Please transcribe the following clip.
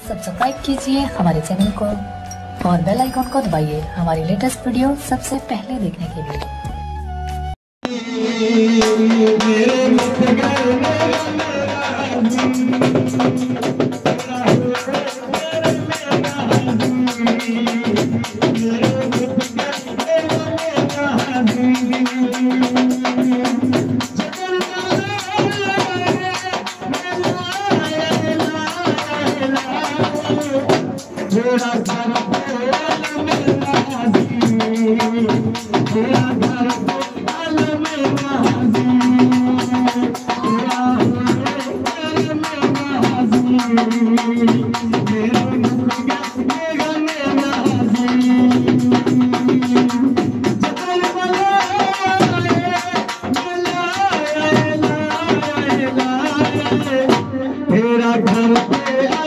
Subscribe कीजिए हमारे channel को और बेल आइकॉन को दबाइए हमारी लेटेस्ट वीडियो सबसे पहले देखने के लिए। तेरा घर पे